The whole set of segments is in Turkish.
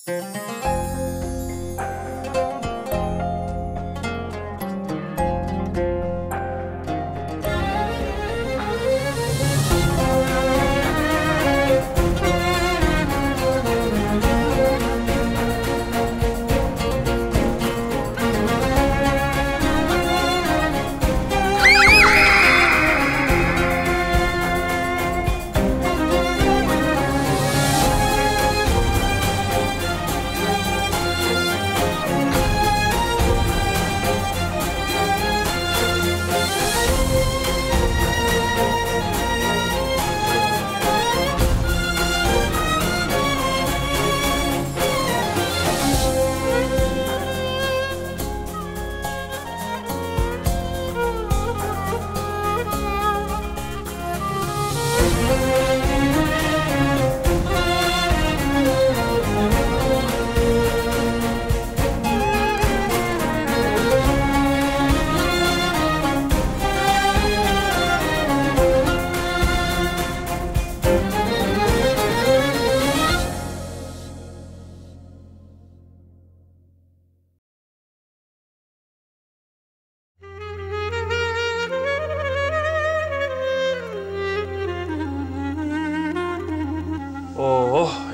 Oh,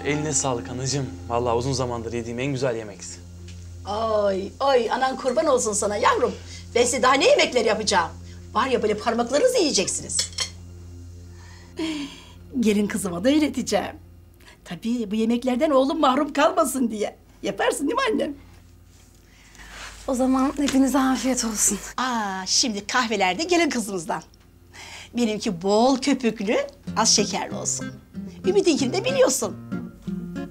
eline sağlık anacığım. Vallahi uzun zamandır yediğim en güzel yemek. Ay, ay anan kurban olsun sana yavrum. Ben size daha ne yemekler yapacağım? Var ya böyle parmaklarınızı yiyeceksiniz. Gelin kızıma da öğreteceğim. Tabii bu yemeklerden oğlum mahrum kalmasın diye. Yaparsın değil mi annem? O zaman hepinize afiyet olsun. Şimdi kahvelerde gelin kızımızdan. Benimki bol köpüklü, az şekerli olsun. Ümit'inkini de biliyorsun.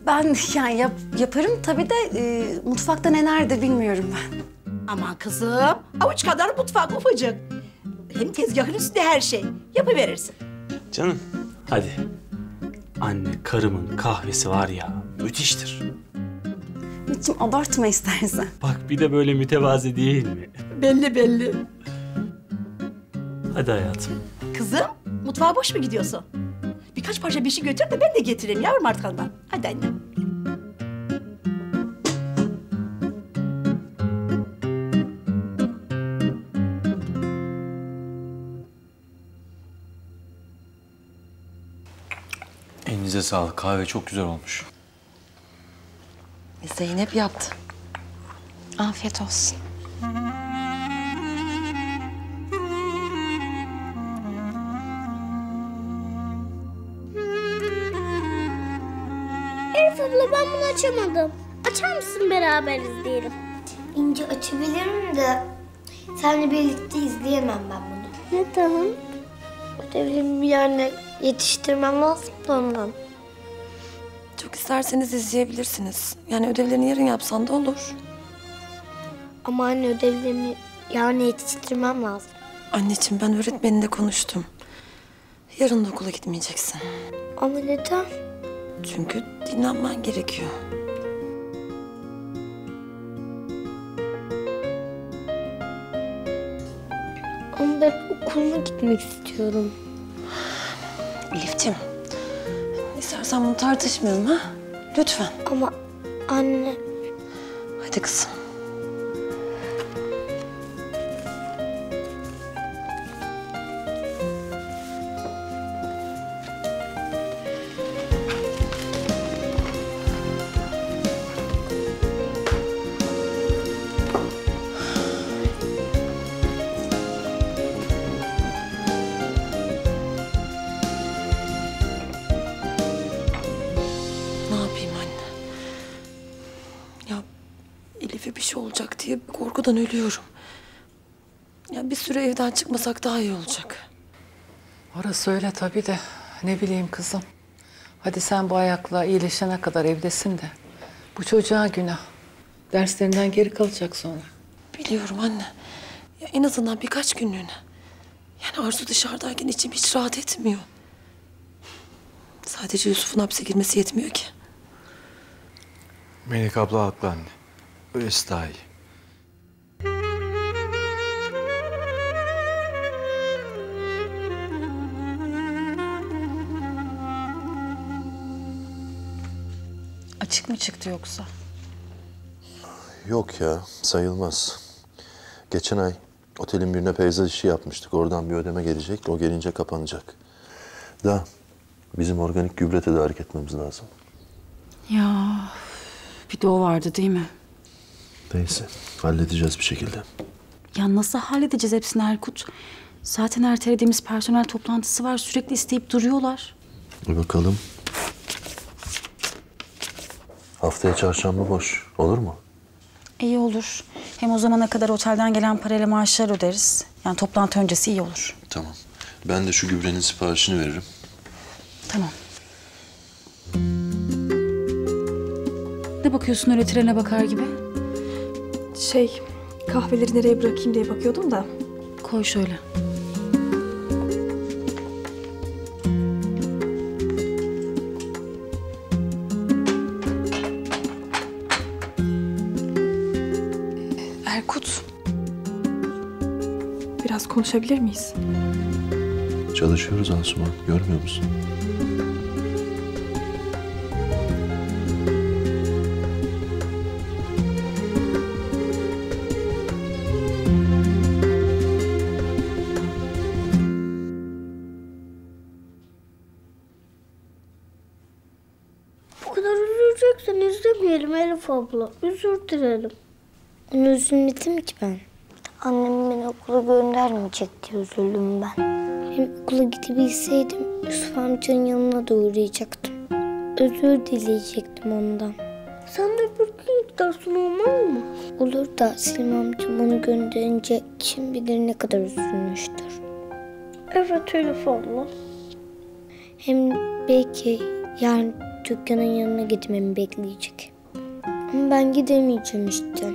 Ben yani yaparım tabii de mutfakta nelerdir bilmiyorum ben. Aman kızım, avuç kadar mutfak ufacık. Hem tezgahın üstünde her şey. Yapıverirsin. Canım, hadi. Anne, karımın kahvesi var ya, müthiştir. Ümit'ciğim abartma istersen. Bak bir de böyle mütevazi değil mi? Belli belli. Hadi hayatım. Kızım, mutfağa boş mu gidiyorsun? Birkaç parça bir şey götür de ben de getireyim yavrum arkandan. Hadi annem. Elinize sağlık. Kahve çok güzel olmuş. Zeynep yaptı. Afiyet olsun. Elif abla ben bunu açamadım. Açar mısın beraber izleyelim? İnce açabilirim de seninle birlikte izleyemem ben bunu. Neden? Ödevlerimi yerine yetiştirmem lazım da ondan. Çok isterseniz izleyebilirsiniz. Yani ödevlerini yarın yapsan da olur. Ama anne ödevlerimi yarına yetiştirmem lazım. Anneciğim ben öğretmeninle konuştum. Yarın da okula gitmeyeceksin. Ama neden? Çünkü dinlenmen gerekiyor. Ama ben okuluna gitmek istiyorum. Elif'ciğim, istersen bunu tartışmayalım ha? Lütfen. Ama anne... Hadi kızım. Elif'e bir şey olacak diye korkudan ölüyorum. Ya bir süre evden çıkmasak daha iyi olacak. Orası öyle tabii de ne bileyim kızım. Hadi sen bu ayakla iyileşene kadar evdesin de. Bu çocuğa günah. Derslerinden geri kalacak sonra. Biliyorum anne. Ya en azından birkaç günlüğüne. Yani Arzu dışarıdayken içim hiç rahat etmiyor. Sadece Yusuf'un hapse girmesi yetmiyor ki. Melek abla haklı anne. Öylesi daha iyi. Açık mı çıktı yoksa? Yok ya, sayılmaz. Geçen ay otelin birine peyzaj işi yapmıştık. Oradan bir ödeme gelecek. O gelince kapanacak. Da bizim organik gübre tedarik etmemiz lazım. Ya bir de o vardı değil mi? Neyse, halledeceğiz bir şekilde. Ya nasıl halledeceğiz hepsini Erkut? Zaten ertelediğimiz personel toplantısı var. Sürekli isteyip duruyorlar. Bir bakalım. Haftaya çarşamba boş. Olur mu? İyi olur. Hem o zamana kadar otelden gelen parayla maaşlar öderiz. Yani toplantı öncesi iyi olur. Tamam. Ben de şu gübrenin siparişini veririm. Tamam. Ne bakıyorsun öyle trene bakar gibi? Kahveleri nereye bırakayım diye bakıyordum da. Koy şöyle. Erkut. Biraz konuşabilir miyiz? Çalışıyoruz Asuman. Görmüyor musun? Bu kadar üzüleceksen izlemeyelim Elif abla. Özür dilerim. Onu üzülmedim ki ben. Annem beni okula göndermeyecek diye üzüldüm ben. Hem okula gidebilseydim Yusuf amcanın yanına da uğrayacaktım. Özür dileyecektim ondan. Sen de bir gün gidersin olmaz mı? Olur da Selim amcam onu gönderince kim bilir ne kadar üzülmüştür. Evet Elif abla. Hem belki yarın dükkanın yanına gitmemi bekleyecek. Ama ben gidemeyeceğim işte.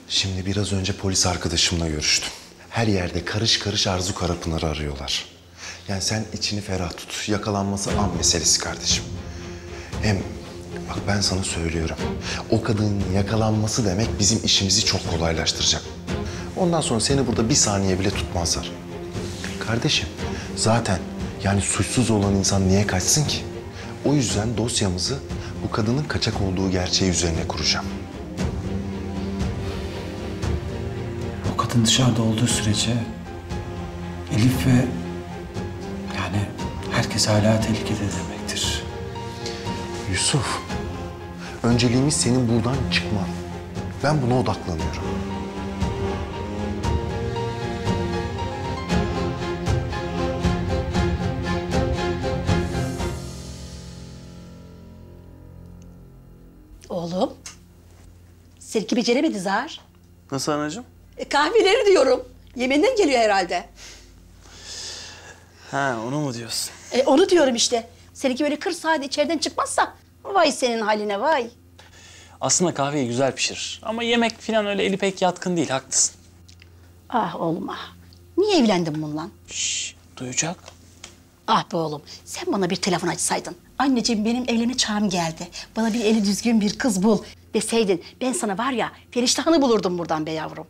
Şimdi biraz önce polis arkadaşımla görüştüm. Her yerde karış karış Arzu Karapınar'ı arıyorlar. Yani sen içini ferah tut. Yakalanması an meselesi kardeşim. Hem bak ben sana söylüyorum. O kadının yakalanması demek bizim işimizi çok kolaylaştıracak. Ondan sonra seni burada bir saniye bile tutmazlar. Kardeşim zaten yani suçsuz olan insan niye kaçsın ki? O yüzden dosyamızı bu kadının kaçak olduğu gerçeği üzerine kuracağım. O kadın dışarıda olduğu sürece Elif ve yani herkes hala tehlikede demektir. Yusuf, önceliğimiz senin buradan çıkman. Ben buna odaklanıyorum. Oğlum. Seninki beceremedi Zahar. Nasıl anacığım? Kahveleri diyorum. Yemeğinden geliyor herhalde. Ha onu mu diyorsun? Onu diyorum işte. Seninki böyle 40 saat içeriden çıkmazsa vay senin haline vay. Aslında kahveyi güzel pişirir. Ama yemek falan öyle eli pek yatkın değil, haklısın. Ah oğlum ah. Niye evlendin bununla? Şşş, duyacak. Ah be oğlum sen bana bir telefon açsaydın. Anneciğim benim evlenme çağım geldi. Bana bir eli düzgün bir kız bul deseydin. Ben sana var ya feriştahını bulurdum buradan be yavrum.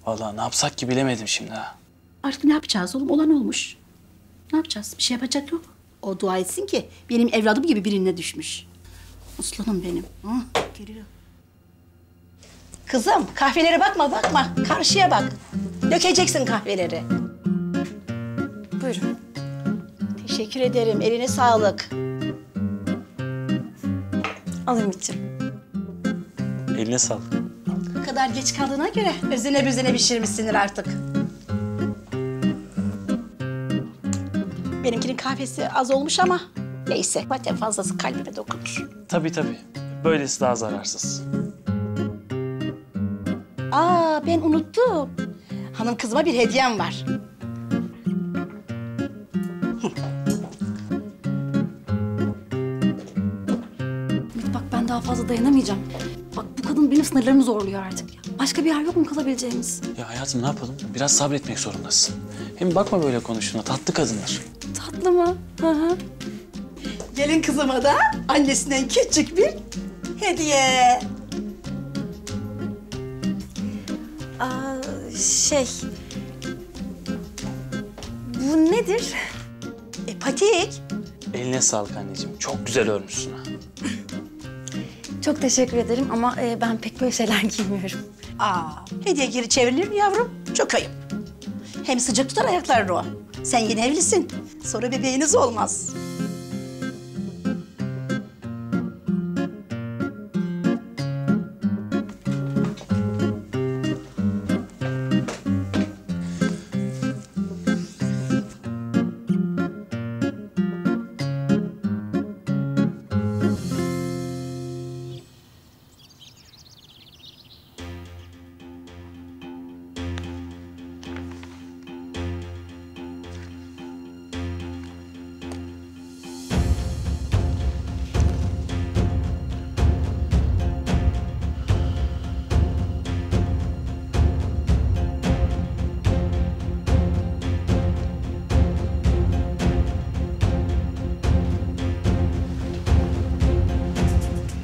Vallahi ne yapsak ki bilemedim şimdi ha. Artık ne yapacağız oğlum? Olan olmuş. Ne yapacağız? Bir şey yapacak yok. O dua etsin ki benim evladım gibi birine düşmüş. Aslanım benim. Geliyor. Kızım kahvelere bakma. Karşıya bak. Dökeceksin kahveleri. Buyurun. Teşekkür ederim. Eline sağlık. Al Ümit'ciğim. Eline sağlık. Bu kadar geç kaldığına göre özüne büzüne pişirmişsindir artık. Benimkinin kahvesi az olmuş ama neyse. Zaten fazlası kalbime dokunur. Tabii. Böylesi daha zararsız. Ben unuttum. Hanım kızıma bir hediyem var. Ümit bak ben daha fazla dayanamayacağım. Bak bu kadın benim sınırlarımı zorluyor artık ya. Başka bir yer yok mu kalabileceğimiz? Ya hayatım ne yapalım? Biraz sabretmek zorundasın. Hem bakma böyle konuştuğuna, tatlı kadınlar. Tatlı oldu mu? Hı hı. Gelin kızıma da annesinden küçük bir hediye. Bu nedir? Patik. Eline sağlık anneciğim. Çok güzel örmüşsün ha. Çok teşekkür ederim ama ben pek böyle şeyler giymiyorum. Hediye geri çevrilir mi yavrum? Çok ayıp. Hem sıcak tutar ayaklarını o. Sen yeni evlisin. Sonra bebeğiniz olmaz.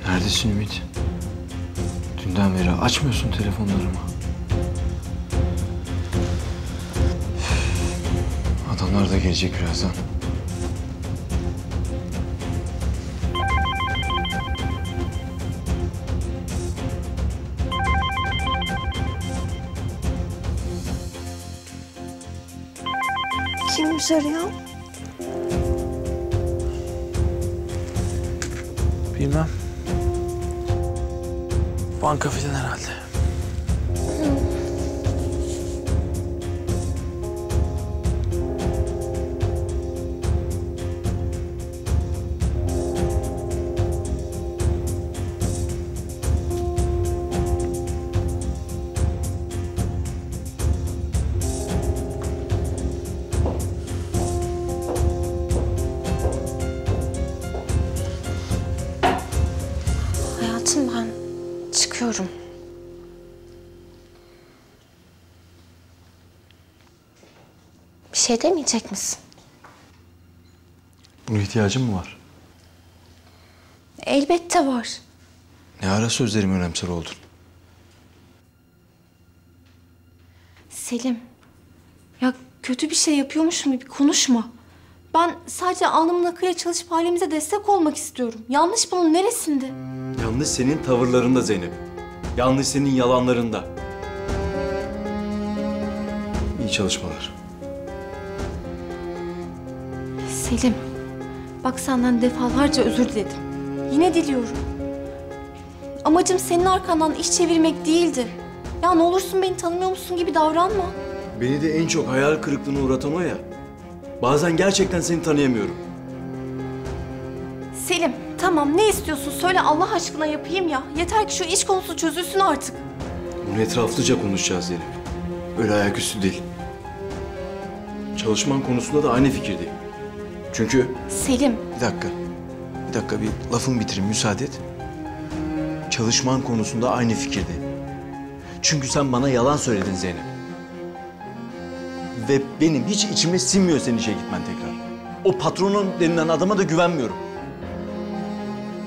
Neredesin Ümit? Dünden beri açmıyorsun telefonlarımı. Adamlar da gelecek birazdan. Kimmiş arayan? Bilmem. Banka filan herhalde. Hayatım ben çıkıyorum. Bir şey demeyecek misin? Buna ihtiyacın mı var? Elbette var. Ne ara sözlerimi önemser oldun? Selim. Ya kötü bir şey yapıyormuşum gibi konuşma. Ben sadece alnımın akıyla çalışıp ailemize destek olmak istiyorum. Yanlış bunun neresinde? Yanlış senin tavırlarında Zeynep. Yanlış senin yalanlarında. İyi çalışmalar. Selim. Bak senden defalarca özür diledim. Yine diliyorum. Amacım senin arkandan iş çevirmek değildi. Ya ne olursun beni tanımıyormuşsun gibi davranma. Beni de en çok hayal kırıklığına uğratan o ya. Bazen gerçekten seni tanıyamıyorum. Selim tamam ne istiyorsun söyle Allah aşkına yapayım ya. Yeter ki şu iş konusu çözülsün artık. Bunu etraflıca konuşacağız Zeynep. Öyle ayaküstü değil. Çalışman konusunda da aynı fikirdeyim. Çünkü... Selim. Bir dakika bir lafımı bitireyim müsaade et. Çalışman konusunda aynı fikirdeyim. Çünkü sen bana yalan söyledin Zeynep. Ve benim hiç içime sinmiyor senin işe gitmen tekrar. O patronun denilen adama da güvenmiyorum.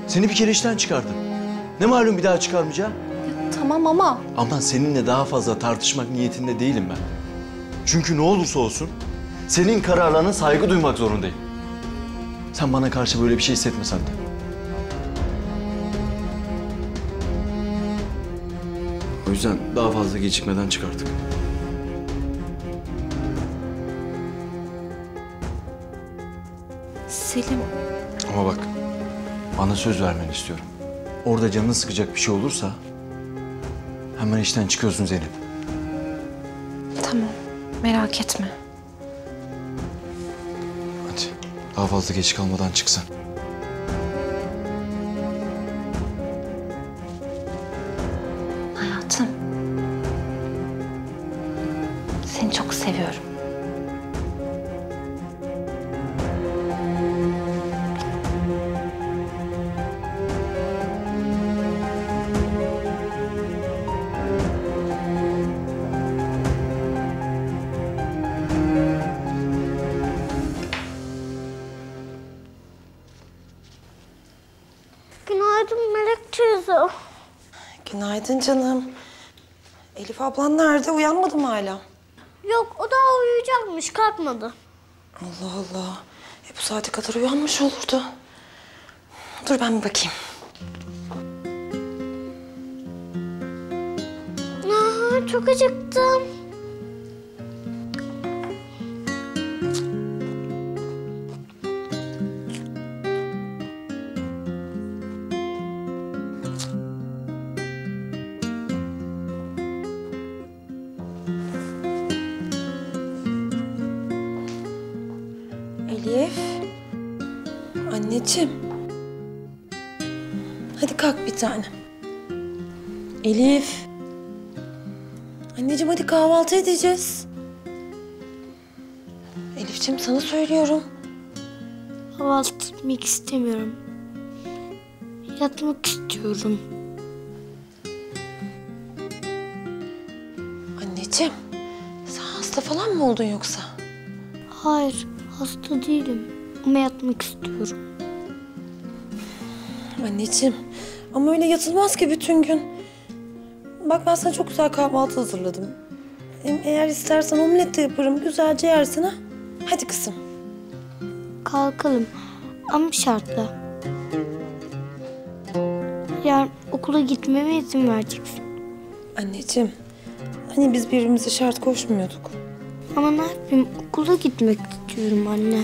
Seni bir kere işten çıkardı. Ne malum bir daha çıkarmayacağı? Tamam ama... Ama seninle daha fazla tartışmak niyetinde değilim ben. Çünkü ne olursa olsun senin kararlarına saygı duymak zorundayım. Sen bana karşı böyle bir şey hissetmesen de. O yüzden daha fazla gecikmeden çık artık. Selim. Ama bak, bana söz vermeni istiyorum. Orada canını sıkacak bir şey olursa hemen işten çıkıyorsun Zeynep. Tamam merak etme. Hadi daha fazla geç kalmadan çıksan. Hayatım. Seni çok seviyorum. Günaydın Melek teyze. Günaydın canım. Elif ablan nerede? Uyanmadı mı hala? Yok o daha uyuyacakmış kalkmadı. Allah Allah. Bu saate kadar uyanmış olurdu. Dur ben bir bakayım. Aa, çok acıktım. Elif. Anneciğim. Hadi kalk bir tane. Elif. Anneciğim hadi kahvaltı edeceğiz. Elifciğim sana söylüyorum. Kahvaltı etmek istemiyorum. Yatmak istiyorum. Anneciğim sen hasta falan mı oldun yoksa? Hayır hasta değilim ama yatmak istiyorum. Anneciğim ama öyle yatılmaz ki bütün gün. Bak ben sana çok güzel kahvaltı hazırladım. Hem eğer istersen omlet de yaparım. Güzelce yersin ha. Hadi kızım. Kalkalım ama şartla. Yarın okula gitmeme izin vereceksin. Anneciğim hani biz birbirimize şart koşmuyorduk. Ama ne yapayım okula gitmek istiyorum anne.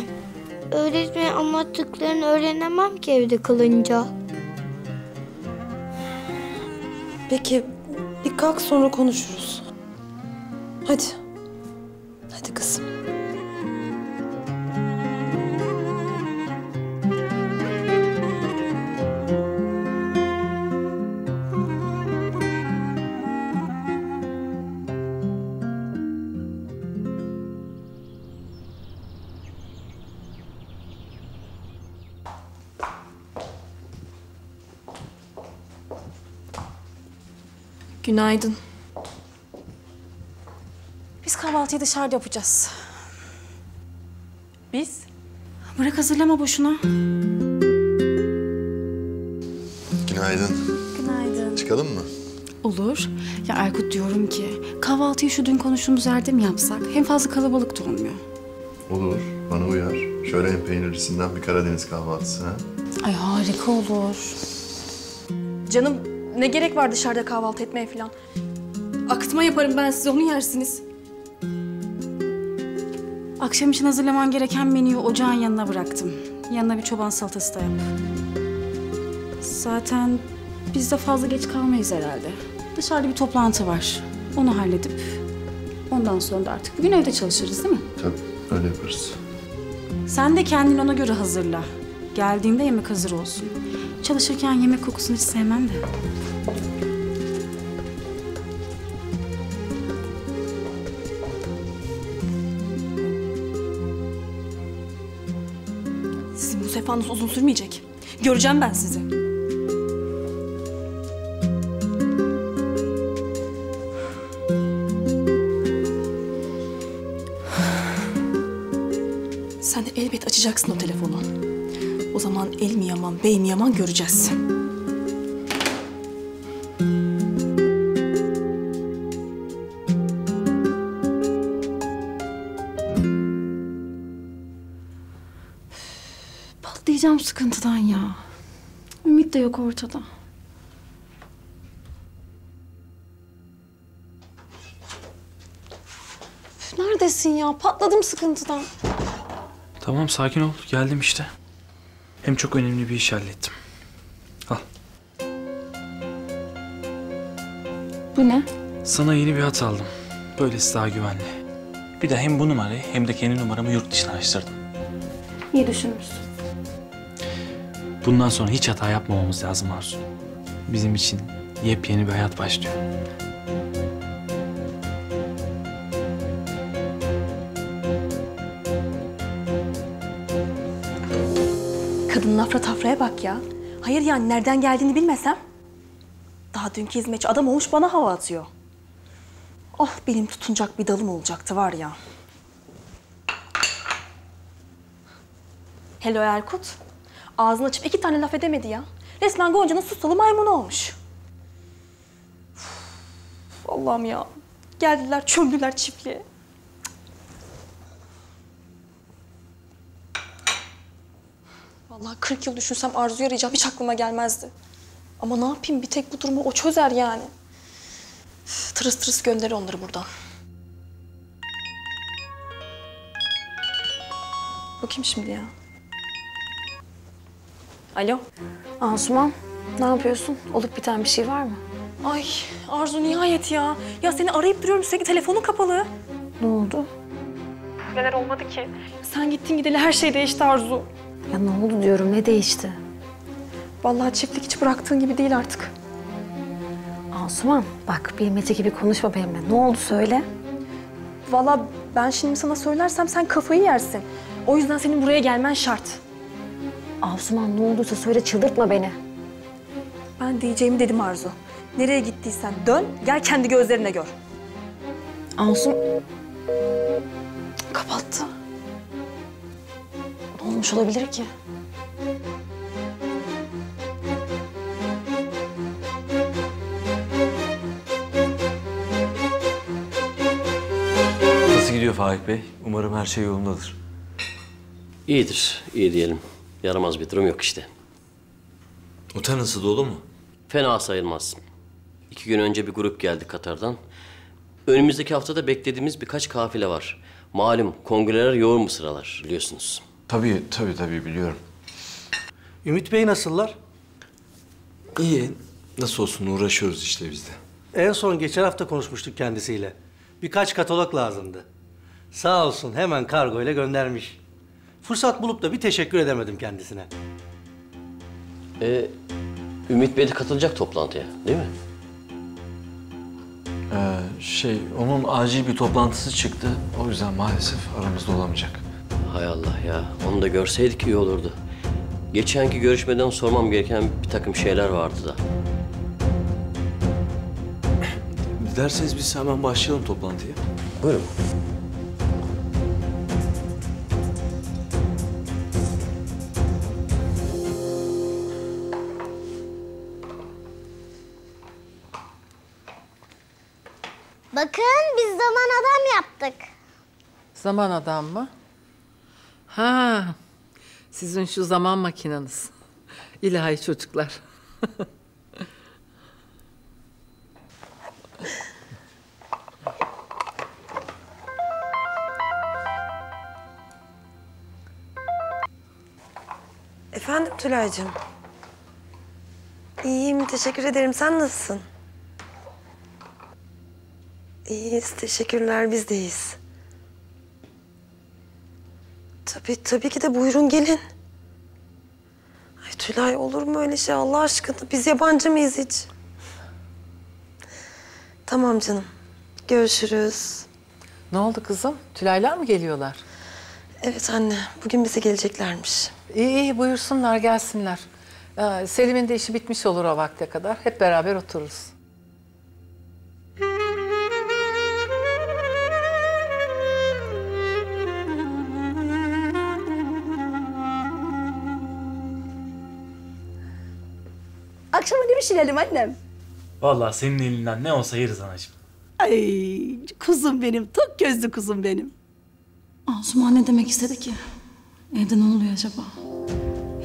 Öğretmenin anlattıklarını öğrenemem ki evde kalınca. Peki bir kalk sonra konuşuruz. Hadi. Hadi kızım. Günaydın. Biz kahvaltıyı dışarıda yapacağız. Biz? Bırak hazırlama boşuna. Günaydın. Günaydın. Çıkalım mı? Olur. Ya Erkut diyorum ki kahvaltıyı şu dün konuştuğumuz yerde mi yapsak? Hem fazla kalabalık da olmuyor. Olur. Bana uyar. Şöyle en peynirlisinden bir Karadeniz kahvaltısı ha. Ay harika olur. Canım ne gerek var dışarıda kahvaltı etmeye falan? Akıtma yaparım ben size, onu yersiniz. Akşam için hazırlaman gereken menüyü ocağın yanına bıraktım. Yanına bir çoban salatası da yap. Zaten biz de fazla geç kalmayız herhalde. Dışarıda bir toplantı var. Onu halledip ondan sonra da artık bugün evde çalışırız değil mi? Tabii öyle yaparız. Sen de kendini ona göre hazırla. Geldiğinde yemek hazır olsun. Çalışırken yemek kokusunu hiç sevmem de. Sizin bu sefanız uzun sürmeyecek. Göreceğim ben sizi. Sen de elbet açacaksın o telefonu. O zaman el mi yaman, bey mi yaman göreceğiz. Patlayacağım sıkıntıdan ya. Ümit de yok ortada. Neredesin ya? Patladım sıkıntıdan. Tamam sakin ol. Geldim işte. Hem çok önemli bir iş hallettim. Al. Bu ne? Sana yeni bir hat aldım. Böylesi daha güvenli. Bir de hem bu numarayı hem de kendi numaramı yurt dışına açtırdım. İyi düşünmüşsün. Bundan sonra hiç hata yapmamamız lazım Arzu. Bizim için yepyeni bir hayat başlıyor. Kadının afra tafraya bak ya. Hayır yani nereden geldiğini bilmesem. Daha dünkü hizmetçi adam olmuş bana hava atıyor. Oh benim tutunacak bir dalım olacaktı var ya. Hello Erkut. Ağzını açıp 2 tane laf edemedi ya. Resmen Gonca'nın sustalı maymunu olmuş. Üf, Allah'ım ya. Geldiler, çömdüler çiftliğe. Vallahi 40 yıl düşünsem Arzu'yu arayacağım hiç aklıma gelmezdi. Ama ne yapayım, bir tek bu durumu o çözer yani. Üf, tırıs tırıs gönder onları buradan. Bakayım şimdi ya. Alo. Asuman, ne yapıyorsun? Olup biten bir şey var mı? Ay Arzu nihayet ya. Ya seni arayıp duruyorum sürekli, telefonun kapalı. Ne oldu? Neler olmadı ki? Sen gittin gideli her şey değişti Arzu. Ya ne oldu diyorum, ne değişti? Vallahi çiftlik hiç bıraktığın gibi değil artık. Asuman, bak bilmece gibi konuşma benimle. Ne oldu söyle. Vallahi ben şimdi sana söylersem sen kafayı yersin. O yüzden senin buraya gelmen şart. Asuman ne olduysa söyle, çıldırtma beni. Ben diyeceğimi dedim Arzu. Nereye gittiysen dön, gel kendi gözlerine gör. Asuman... Kapattı. Ne olmuş olabilir ki? Nasıl gidiyor Faik Bey? Umarım her şey yolundadır. İyidir, iyi diyelim. Yaramaz bir durum yok işte. Otel nasıl, dolu mu? Fena sayılmaz. 2 gün önce bir grup geldi Katar'dan. Önümüzdeki haftada beklediğimiz birkaç kafile var. Malum kongreler yoğun mu sıralar biliyorsunuz. Tabii biliyorum. Ümit Bey nasıllar? İyi. Nasıl olsun, uğraşıyoruz işte biz de. En son geçen hafta konuşmuştuk kendisiyle. Birkaç katalog lazımdı. Sağ olsun hemen kargo ile göndermiş. Fırsat bulup da bir teşekkür edemedim kendisine. Ümit Bey de katılacak toplantıya değil mi? Onun acil bir toplantısı çıktı. O yüzden maalesef aramızda olamayacak. Hay Allah ya, onu da görseydik iyi olurdu. Geçenki görüşmeden sormam gereken bir takım şeyler vardı da. Dilerseniz biz hemen başlayalım toplantıya. Buyurun. Bakın biz zaman adam yaptık. Zaman adam mı? Ha, sizin şu zaman makineniz. İlahi çocuklar. Efendim Tülay'cığım. İyiyim, teşekkür ederim. Sen nasılsın? İyiyiz, teşekkürler. Biz de iyiyiz. Tabii ki de buyurun gelin. Ay Tülay, olur mu öyle şey Allah aşkına? Biz yabancı mıyız hiç? Tamam canım. Görüşürüz. Ne oldu kızım? Tülaylar mı geliyorlar? Evet anne, bugün bize geleceklermiş. İyi buyursunlar gelsinler. Selim'in de işi bitmiş olur o vakte kadar. Hep beraber otururuz. Akşama ne pişirelim annem? Vallahi senin elinden ne olsa yeriz anacığım. Ay kuzum benim, tok gözlü kuzum benim. Asuman ne demek istedi ki? Evde ne oluyor acaba?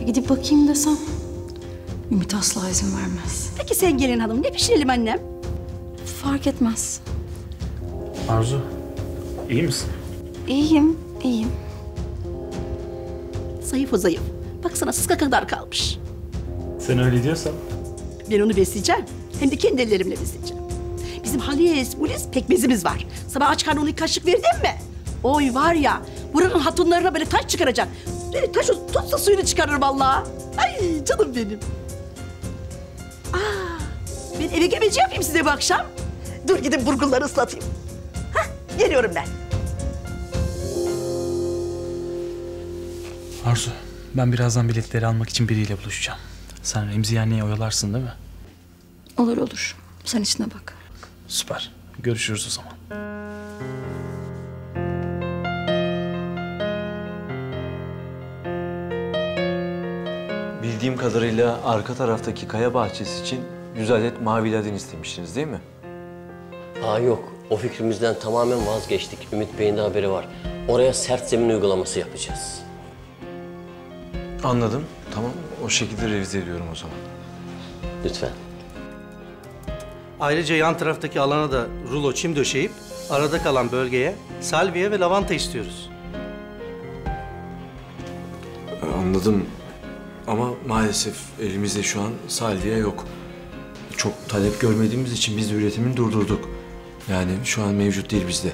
Gidip bakayım desem. Ümit asla izin vermez. Peki sen gelin hanım, ne pişirelim annem? Fark etmez. Arzu, iyi misin? İyiyim. Zayıf o zayıf. Baksana sıska kadar kalmış. Sen öyle diyorsan. Ben onu besleyeceğim. Hem de kendi ellerimle besleyeceğim. Bizim halis pekmezimiz var. Sabah aç karnına 2 kaşık verdin mi? Oy var ya, buranın hatunlarına böyle taş çıkaracak. Böyle taş tutsa suyunu çıkarır vallahi. Ay canım benim. Ben eve gemeci yapayım size bu akşam. Dur gidip burgulları ıslatayım. Geliyorum ben. Arzu, ben birazdan biletleri almak için biriyle buluşacağım. Sen Remziye anneye oyalarsın değil mi? Olur. Sen içine bak. Süper. Görüşürüz o zaman. bildiğim kadarıyla arka taraftaki kaya bahçesi için 100 adet mavi ladin istemiştiniz değil mi? Aa yok, o fikrimizden tamamen vazgeçtik. Ümit Bey'in de haberi var. Oraya sert zemin uygulaması yapacağız. Anladım. Tamam, o şekilde revize ediyorum o zaman. Lütfen. Ayrıca yan taraftaki alana da rulo çim döşeyip arada kalan bölgeye salviye ve lavanta istiyoruz. Anladım. Ama maalesef elimizde şu an salviye yok. Çok talep görmediğimiz için biz de üretimini durdurduk. Yani şu an mevcut değil bizde.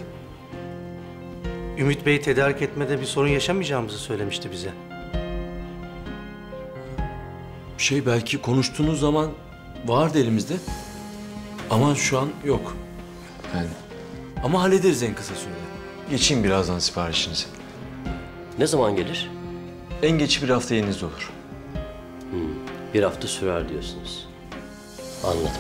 Ümit Bey tedarik etmede bir sorun yaşamayacağımızı söylemişti bize. Belki konuştuğunuz zaman vardı elimizde. Ama şu an yok. Yani. Ama hallederiz en kısa sürede. Geçeyim birazdan siparişinizi. Ne zaman gelir? En geç bir hafta elinizde olur. Bir hafta sürer diyorsunuz. Anladım.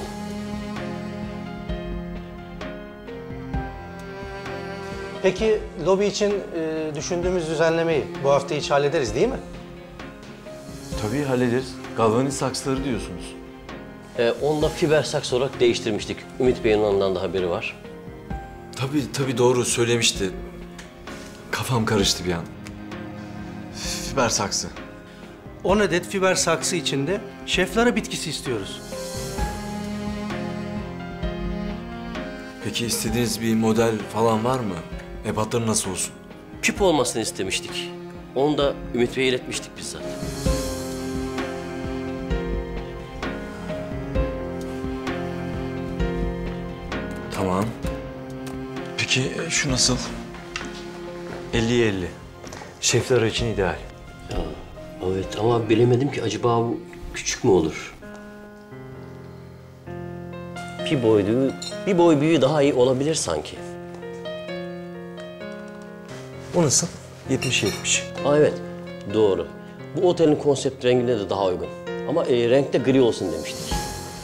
Peki lobi için düşündüğümüz düzenlemeyi bu hafta içi hallederiz değil mi? Tabii hallederiz. Galvaniz saksıları diyorsunuz. Onunla fiber saks olarak değiştirmiştik. Ümit Bey'in ondan da haberi var. Tabii doğru söylemişti. Kafam karıştı bir an. Fiber saksı. 10 adet fiber saksı içinde şeflara bitkisi istiyoruz. Peki istediğiniz bir model falan var mı? Ebatları nasıl olsun? Küp olmasını istemiştik. Onu da Ümit Bey'e iletmiştik bizzat. Tamam. Peki şu nasıl? 50'ye 50. Şefler için ideal. Ya, evet ama bilemedim ki acaba bu küçük mü olur? Bir boy büyüğü daha iyi olabilir sanki. O nasıl? 70-70. Aa evet, doğru. Bu otelin konsept rengine de daha uygun. Ama renkte gri olsun demiştik.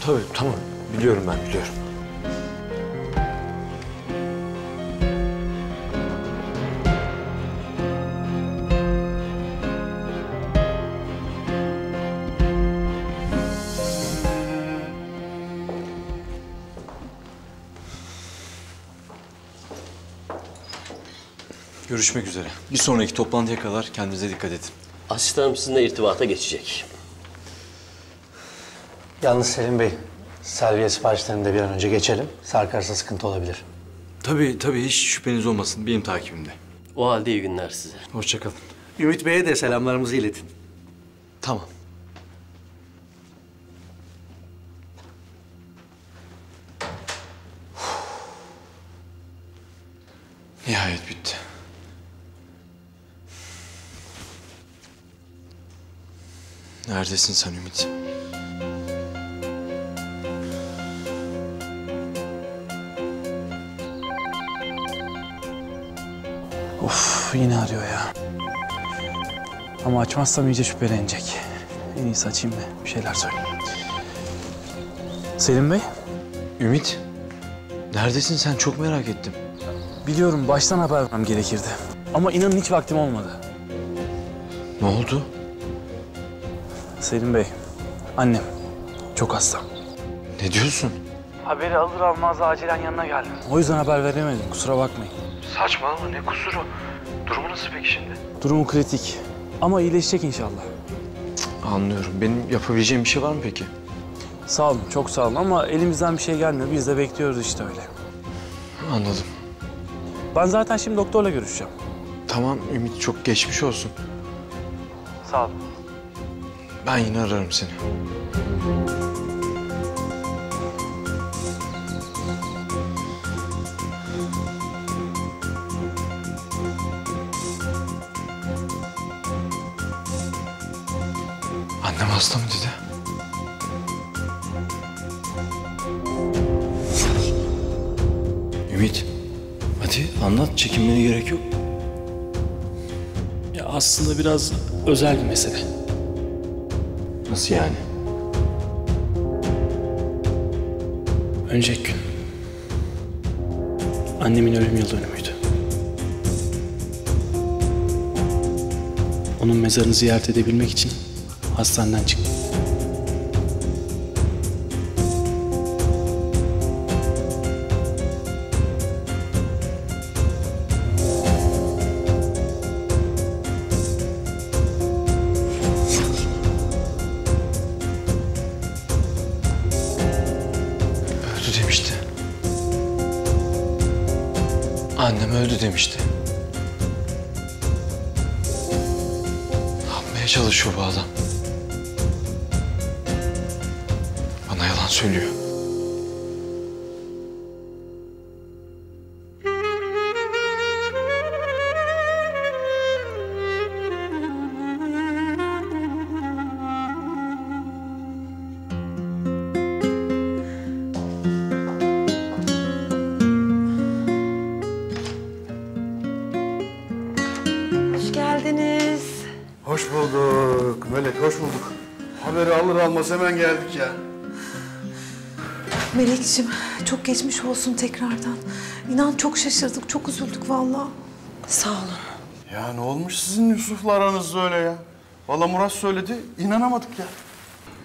Tabii tamam. Biliyorum. Görüşmek üzere. Bir sonraki toplantıya kadar kendinize dikkat edin. Asistanım sizinle irtibata geçecek. Yalnız Selim Bey, salviye siparişlerini de bir an önce geçelim. Sarkarsa sıkıntı olabilir. Tabii hiç şüpheniz olmasın. Benim takibimde. O halde iyi günler size. Hoşça kalın. Ümit Bey'e de selamlarımızı iletin. Tamam. Nihayet bitti. Neredesin sen Ümit? Of, yine arıyor ya. Ama açmazsam iyice şüphelenecek. En iyisi açayım da bir şeyler söyleyeyim. Selim Bey? Ümit, neredesin sen? Çok merak ettim. Biliyorum, baştan haber vermem gerekirdi. Ama inanın hiç vaktim olmadı. Ne oldu? Selim Bey, annem çok hasta. Ne diyorsun? Haberi alır almaz acilen yanına geldim. O yüzden haber veremedim, kusura bakmayın. Saçmalama, ne kusuru? Durumu nasıl peki şimdi? Durumu kritik ama iyileşecek inşallah. Anlıyorum. Benim yapabileceğim bir şey var mı peki? Sağ olun, çok sağ olun ama elimizden bir şey gelmiyor. Biz de bekliyoruz işte öyle. Anladım. Ben zaten şimdi doktorla görüşeceğim. Tamam Ümit, çok geçmiş olsun. Sağ olun. Ben yine ararım seni. Annem hasta mı dedi? Ümit, hadi anlat. Çekinmene gerek yok. Ya aslında biraz özel bir mesele. Nasıl yani? Önceki gün. Annemin ölüm yıl dönümüydü. Onun mezarını ziyaret edebilmek için hastaneden çıktım. Öldü demişti. Annem öldü demişti. Ne yapmaya çalışıyor bu adam? Bana yalan söylüyor. Hoş geldiniz. Hoş bulduk Melek, hoş bulduk. Haberi alır almaz hemen geldik ya. Melekciğim çok geçmiş olsun tekrardan. İnan çok şaşırdık, çok üzüldük vallahi. Sağ olun. Ya ne olmuş sizin Yusuf'la aranızda öyle ya? Vallahi Murat söyledi, inanamadık ya.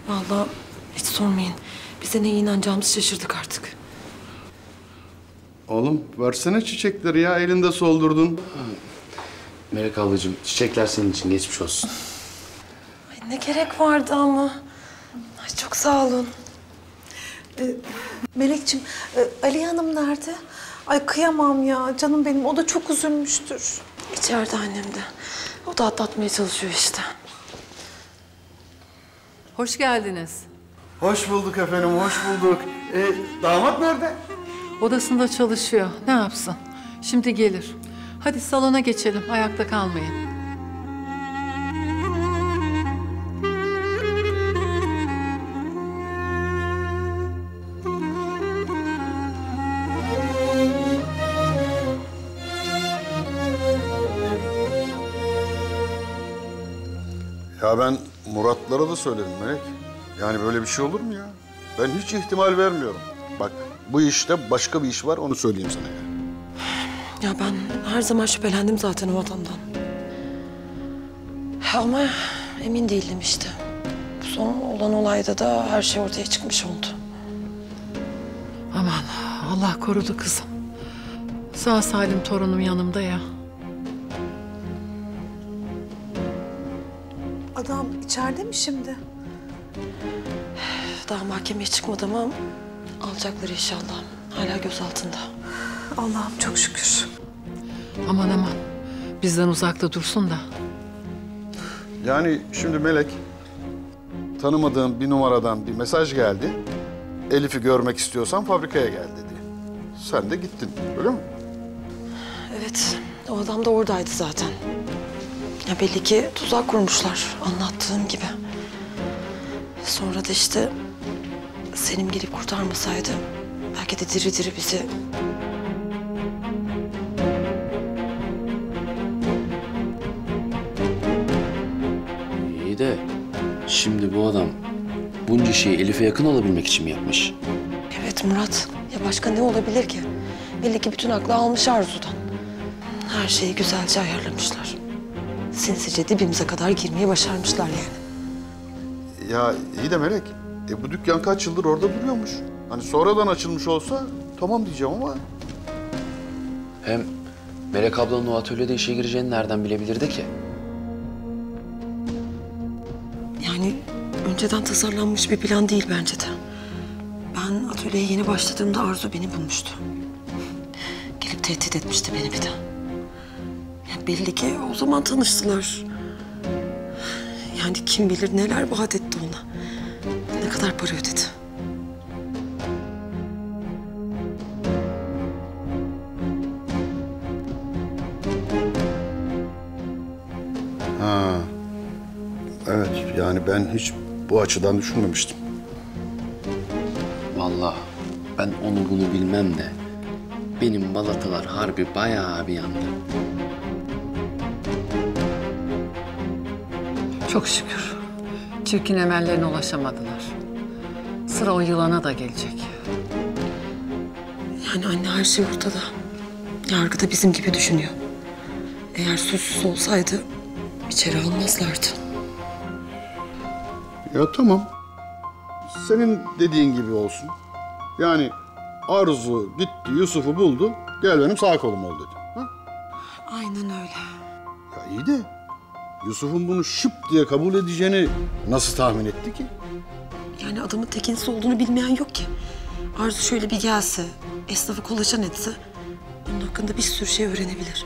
Vallahi hiç sormayın. Biz de neye inanacağımızı şaşırdık artık. Oğlum versene çiçekleri ya, elinde soldurdun. Melek ablacığım, çiçekler senin için, geçmiş olsun. Ay, ne gerek vardı ama. Ay, çok sağ olun. Melekciğim, Aliye Hanım nerede? Ay kıyamam ya, canım benim. O da çok üzülmüştür. İçeride annem de. O da atlatmaya çalışıyor işte. Hoş geldiniz. Hoş bulduk efendim, hoş bulduk. Damat nerede? Odasında çalışıyor. Ne yapsın? Şimdi gelir. Hadi salona geçelim. Ayakta kalmayın. Ya ben Muratlara da söyledim Melek. Yani böyle bir şey olur mu ya? Ben hiç ihtimal vermiyorum. Bak bu işte başka bir iş var, onu söyleyeyim sana ya. Ya ben her zaman şüphelendim zaten o adamdan. Ama emin değildim işte. Bu son olan olayda da her şey ortaya çıkmış oldu. Aman Allah korudu kızım. Sağ salim torunum yanımda ya. Adam içeride mi şimdi? Daha mahkemeye çıkmadı ama alacaklar inşallah. Hala gözaltında. Allah'ım çok şükür. Aman aman. Bizden uzakta dursun da. Yani şimdi Melek, tanımadığım bir numaradan bir mesaj geldi. Elif'i görmek istiyorsan fabrikaya gel dedi. Sen de gittin, öyle mi? Evet, o adam da oradaydı zaten. Ya belli ki tuzak kurmuşlar, anlattığım gibi. Sonra da işte Selim gelip kurtarmasaydı belki de diri diri bizi... İyi de şimdi bu adam bunca şeyi Elif'e yakın olabilmek için mi yapmış? Evet Murat, ya başka ne olabilir ki? Belli ki bütün aklı almış Arzu'dan. Her şeyi güzelce ayarlamışlar. Sinsice dibimize kadar girmeyi başarmışlar yani. Ya iyi de Melek, bu dükkan kaç yıldır orada duruyormuş. Hani sonradan açılmış olsa tamam diyeceğim ama... Hem Melek ablanın o atölyede işe gireceğini nereden bilebilirdi ki? Yani önceden tasarlanmış bir plan değil bence de. Ben atölyeye yeni başladığımda Arzu beni bulmuştu. Gelip tehdit etmişti beni bir de. Yani belli ki o zaman tanıştılar. Yani kim bilir neler vaat etti ona. Ne kadar para ödedi. Ha. Evet, yani ben hiç bu açıdan düşünmemiştim. Vallahi ben onu bunu bilmem de benim balatalar harbi bayağı bir yandı. Çok şükür. Çirkin emellerine ulaşamadılar. Sıra o yılana da gelecek. Yani anne her şey ortada. Yargı da bizim gibi düşünüyor. Eğer suçsuz olsaydı içeri almazlardı. Ya tamam. Senin dediğin gibi olsun. Yani Arzu gitti, Yusuf'u buldu. Gel benim sağ kolum ol dedi. Ha? Aynen öyle. Ya iyi de Yusuf'un bunu şıp diye kabul edeceğini nasıl tahmin etti ki? Yani adamın tekinsiz olduğunu bilmeyen yok ki. Arzu şöyle bir gelse, esnafı kolaçan etse... onun hakkında bir sürü şey öğrenebilir.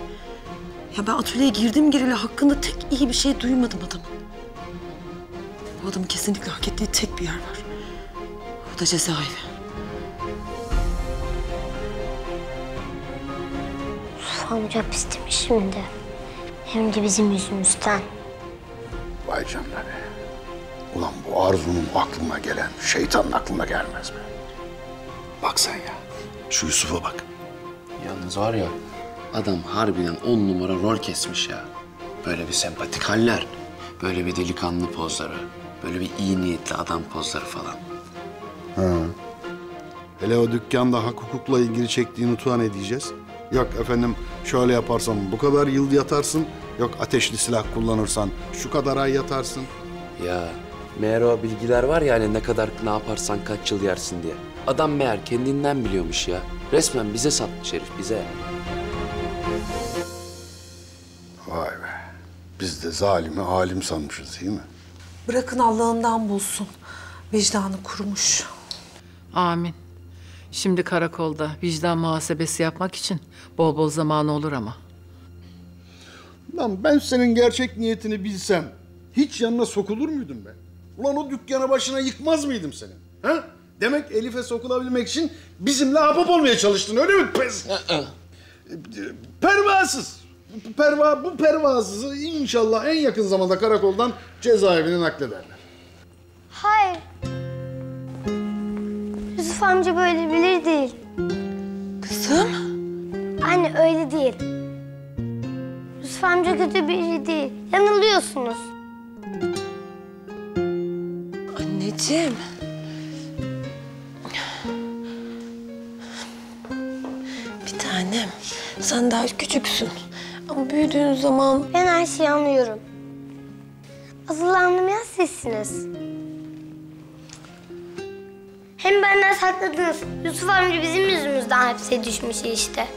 Ya ben atölyeye girdim gireli hakkında tek iyi bir şey duymadım adamın. Bu adamın kesinlikle hak ettiği tek bir yer var. O da cezaevi. Yusuf amca hapiste mi şimdi? Hem de bizim yüzümüzden. Vay canına be. Ulan bu Arzu'nun aklına gelen şeytanın aklına gelmez mi? Bak sen ya. Şu Yusuf'a bak. Yalnız var ya, adam harbiden 10 numara rol kesmiş ya. Böyle bir sempatik haller, böyle bir delikanlı pozları, böyle bir iyi niyetli adam pozları falan. Ha. Hele o dükkanda hak hukukla ilgili çektiğin tutuğa ne diyeceğiz? Yok efendim şöyle yaparsan bu kadar yıl yatarsın. Yok ateşli silah kullanırsan şu kadar ay yatarsın. Ya meğer o bilgiler var ya hani ne kadar ne yaparsan kaç yıl yersin diye. Adam meğer kendinden biliyormuş ya. Resmen bize satmış herif, bize. Vay be. Biz de zalimi alim sanmışız değil mi? Bırakın Allah'ından bulsun. Vicdanı kurumuş. Amin. Şimdi karakolda vicdan muhasebesi yapmak için bol bol zamanı olur ama. Lan ben senin gerçek niyetini bilsem hiç yanına sokulur muydum ben? Ulan o dükkanı başına yıkmaz mıydım senin? Ha? Demek Elif'e sokulabilmek için bizimle ahbap olmaya çalıştın öyle mi? Pervasız. Bu pervasızı inşallah en yakın zamanda karakoldan cezaevine naklederler. Hayır. Yusuf amca böyle biri değil. Kızım? Anne öyle değil. Yusuf amca kötü biri değil. Yanılıyorsunuz. Anneciğim. Bir tanem, sen daha küçüksün. Ama büyüdüğün zaman... Ben her şeyi anlıyorum. Asıl anlamayan sizsiniz. Hem benden sakladınız. Yusuf amca bizim yüzümüzden hapse düşmüş işte.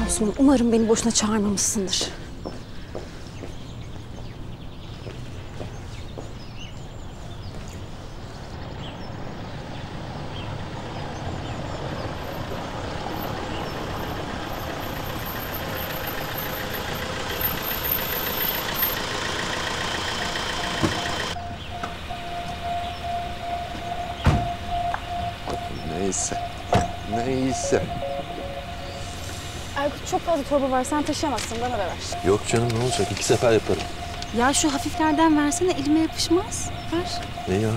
Asuman, umarım beni boşuna çağırmamışsındır. Neyse. Erkut, çok fazla torba var. Sen taşıyamazsın. Bana da ver. Yok canım ne olacak? 2 sefer yaparım. Ya şu hafiflerden versene. Elime yapışmaz. Ver. Ne ya?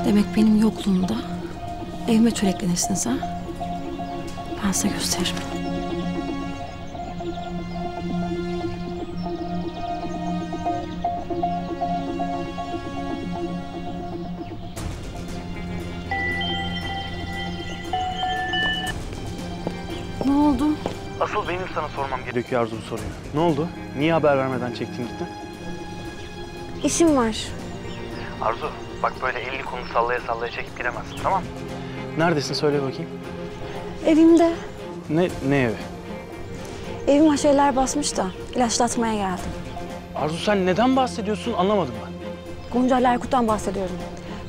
Demek benim yokluğumda evime çöreklenirsiniz ha? Ben size gösteririm. Ne oldu? Asıl benim sana sormam gerekiyor Arzu bu soruyu. Ne oldu? Niye haber vermeden çektin gittin? İşim var. Arzu, bak böyle elini kolunu sallaya sallaya çekip gidemezsin, tamam mı? Neredesin söyle bakayım. Evimde. Ne evi? Evim haşereler basmış da ilaçlatmaya geldim. Arzu sen neden bahsediyorsun anlamadım ben. Gonca ile Erkut'tan bahsediyorum.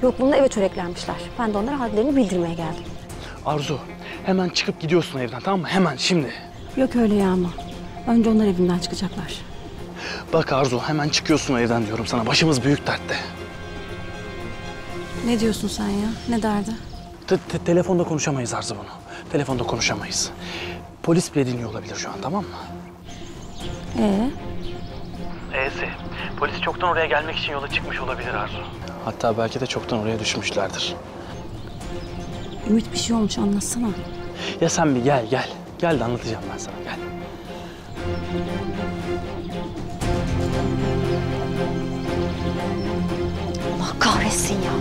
Yokluğunda eve çöreklenmişler. Ben de onlara hadlerini bildirmeye geldim. Arzu, hemen çıkıp gidiyorsun evden, tamam mı? Hemen şimdi. Yok öyle ya ama. Önce onlar evimden çıkacaklar. Bak Arzu, hemen çıkıyorsun o evden diyorum sana. Başımız büyük dertte. Ne diyorsun sen ya? Ne derdi? Telefonda konuşamayız Arzu bunu. Telefonda konuşamayız. Polis bile dinliyor olabilir şu an, tamam mı? E'si. Polis çoktan oraya gelmek için yola çıkmış olabilir Arzu. Hatta belki de çoktan oraya düşmüşlerdir. Ümit bir şey olmuş anlatsana. Ya sen bir gel. Gel de anlatacağım ben sana, gel. Allah kahretsin ya.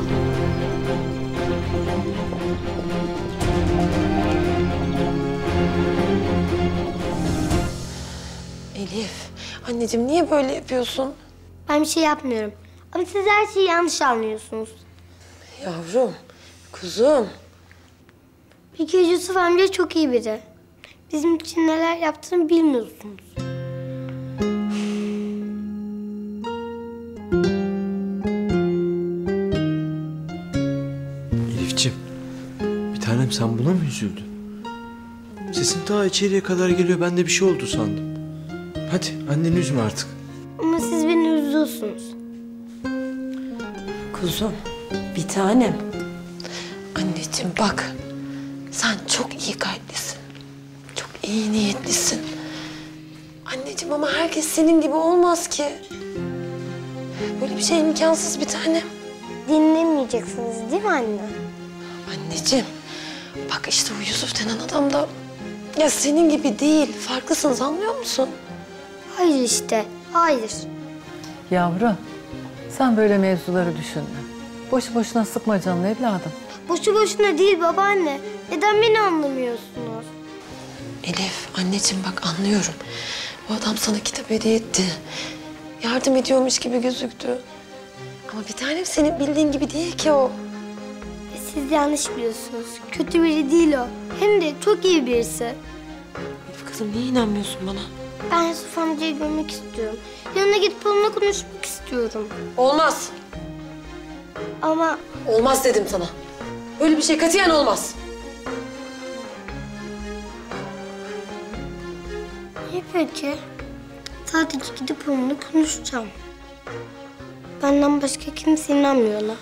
Elif, anneciğim niye böyle yapıyorsun? Ben bir şey yapmıyorum. Ama siz her şeyi yanlış anlıyorsunuz. Yavrum, kuzum. Bir kere Yusuf amca çok iyi biri. Bizim için neler yaptığını bilmiyorsunuz. Elif'ciğim, bir tanem sen buna mı üzüldün? Sesin ta içeriye kadar geliyor. Ben de bir şey oldu sandım. Hadi anneni üzme artık. Ama siz beni üzüyorsunuz. Kuzum, bir tanem. Anneciğim bak, sen çok iyi kalplisin. Çok iyi niyetlisin. Anneciğim ama herkes senin gibi olmaz ki. Böyle bir şey imkansız bir tanem. Dinlemeyeceksiniz değil mi anne? Anneciğim, bak işte o Yusuf denen adam da ya senin gibi değil. Farklısınız, anlıyor musun? Hayır işte, hayır. Yavrum, sen böyle mevzuları düşünme. Boşu boşuna sıkma canını evladım. Boşu boşuna değil babaanne. Neden beni anlamıyorsunuz? Elif, anneciğim bak anlıyorum. Bu adam sana kitap hediye etti. Yardım ediyormuş gibi gözüktü. Ama bir tanem senin bildiğin gibi değil ki o. Siz yanlış biliyorsunuz. Kötü biri değil o. Hem de çok iyi birisi. Elif kızım niye inanmıyorsun bana? Ben Yusuf amcayı görmek istiyorum. Yanına gidip onunla konuşmak istiyorum. Olmaz. Ama... Olmaz dedim sana. Böyle bir şey katiyen olmaz. İyi peki. Sadece gidip onunla konuşacağım. Benden başka kimse inanmıyor ona.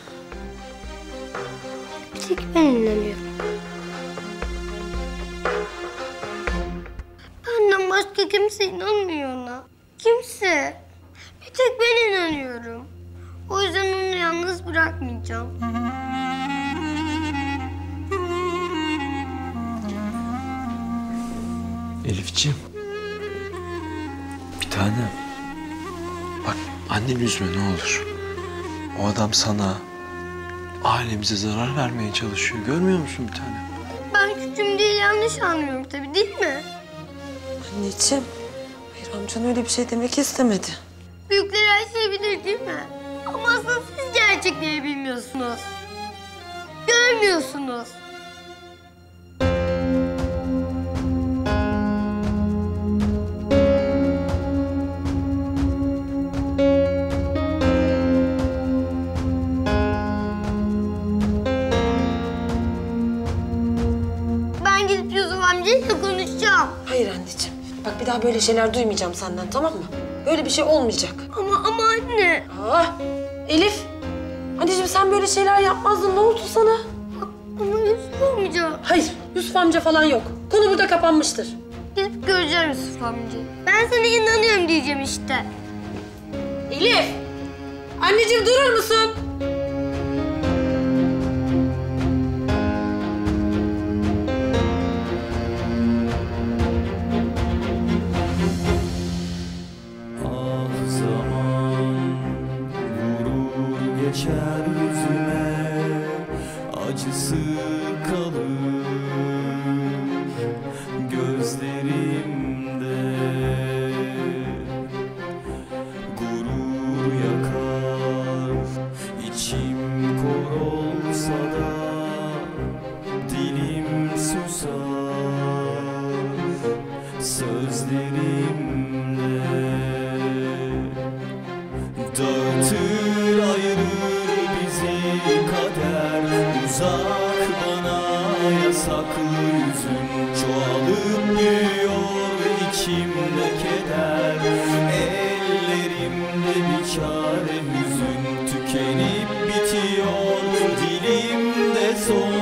Bir tek ben inanıyorum. Benden başka kimse inanmıyor ona. Kimse. Bir tek ben inanıyorum. O yüzden onu yalnız bırakmayacağım. Elif'ciğim. Bir tanem. Bak anneni üzme ne olur. O adam sana, ailemize zarar vermeye çalışıyor. Görmüyor musun bir tanem? Ben küçüğüm diye yanlış anlıyorum tabii değil mi? Anneciğim, hayır amcan öyle bir şey demek istemedi. Büyükler her şeyi bilir değil mi? Ama aslında siz gerçekleri bilmiyorsunuz. Görmüyorsunuz. Ben gidip Yusuf amcayla konuşacağım. Hayır anneciğim. Bak bir daha böyle şeyler duymayacağım senden, tamam mı? Böyle bir şey olmayacak. Ama anne. Elif. Anneciğim sen böyle şeyler yapmazdın. Ne oldu sana? Ama Yusuf amca. Hayır, Yusuf amca falan yok. Konu burada kapanmıştır. Gidip göreceğim Yusuf amcayı. Ben sana inanıyorum diyeceğim işte. Elif. Anneciğim durur musun? Geçer yüzüme, acısı kalır gözlerimde. Gurur yakar, içim kor olsa da dilim susar sözlerimle. Dağıtır ayırır bizi kader, uzak bana yasaklı yüzün. Çoğalıp büyüyor içimde keder, ellerimde bir çare hüzün. Tükenip bitiyor dilimde son